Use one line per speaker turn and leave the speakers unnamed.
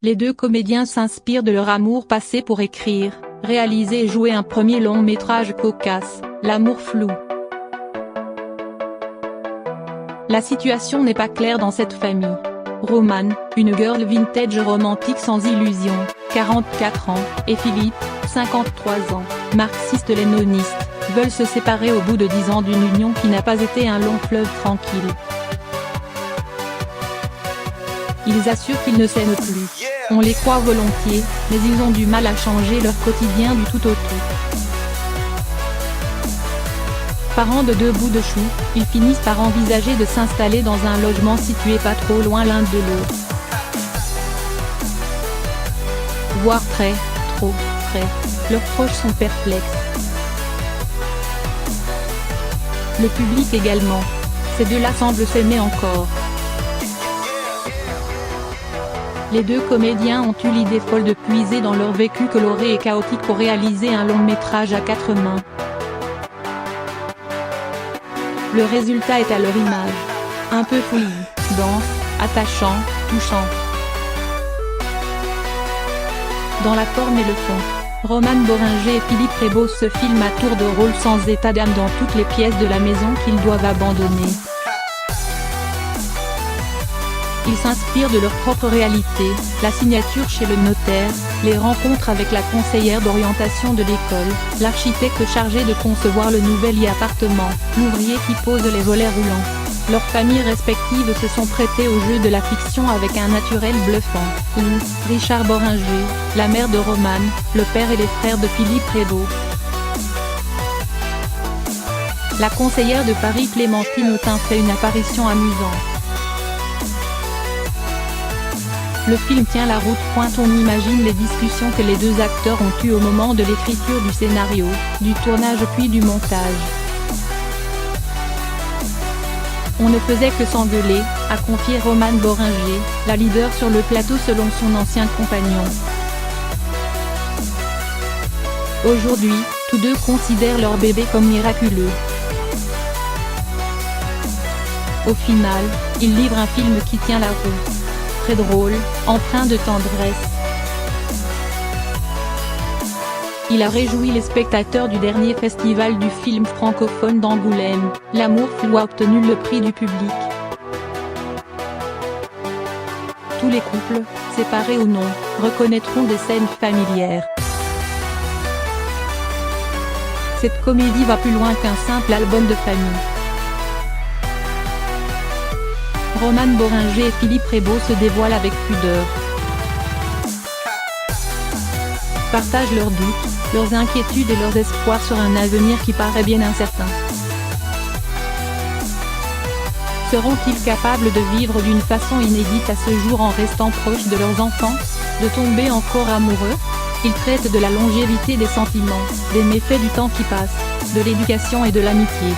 Les deux comédiens s'inspirent de leur amour passé pour écrire, réaliser et jouer un premier long-métrage cocasse, L'amour flou. La situation n'est pas claire dans cette famille. Roman, une girl vintage romantique sans illusion, 44 ans, et Philippe, 53 ans, marxiste-léniniste, veulent se séparer au bout de 10 ans d'une union qui n'a pas été un long fleuve tranquille. Ils assurent qu'ils ne s'aiment plus. On les croit volontiers, mais ils ont du mal à changer leur quotidien du tout au tout. Parents de deux bouts de chou, ils finissent par envisager de s'installer dans un logement situé pas trop loin l'un de l'autre. Voire très, trop, près. Leurs proches sont perplexes. Le public également. Ces deux-là semblent s'aimer encore. Les deux comédiens ont eu l'idée folle de puiser dans leur vécu coloré et chaotique pour réaliser un long-métrage à quatre mains. Le résultat est à leur image. Un peu fouillis, dense, attachant, touchant. Dans la forme et le fond, Roman Boringer et Philippe Prébeau se filment à tour de rôle sans état d'âme dans toutes les pièces de la maison qu'ils doivent abandonner. Ils s'inspirent de leur propre réalité, la signature chez le notaire, les rencontres avec la conseillère d'orientation de l'école, l'architecte chargé de concevoir le nouvel appartement, l'ouvrier qui pose les volets roulants. Leurs familles respectives se sont prêtées au jeu de la fiction avec un naturel bluffant. Richard Boringer, la mère de Roman, le père et les frères de Philippe Prébeau. La conseillère de Paris Clémentine Autain fait une apparition amusante. Le film tient la route. On imagine les discussions que les deux acteurs ont eues au moment de l'écriture du scénario, du tournage puis du montage. On ne faisait que s'engueuler, a confié Roman Boringer, la leader sur le plateau selon son ancien compagnon. Aujourd'hui, tous deux considèrent leur bébé comme miraculeux. Au final, ils livrent un film qui tient la route. Très drôle, empreint de tendresse. Il a réjoui les spectateurs du dernier festival du film francophone d'Angoulême. L'amour flou a obtenu le prix du public. Tous les couples, séparés ou non, reconnaîtront des scènes familières. Cette comédie va plus loin qu'un simple album de famille. Roman Boringer et Philippe Prébeau se dévoilent avec pudeur. Partagent leurs doutes, leurs inquiétudes et leurs espoirs sur un avenir qui paraît bien incertain. Seront-ils capables de vivre d'une façon inédite à ce jour en restant proches de leurs enfants, de tomber encore amoureux? Ils traitent de la longévité des sentiments, des méfaits du temps qui passe, de l'éducation et de l'amitié.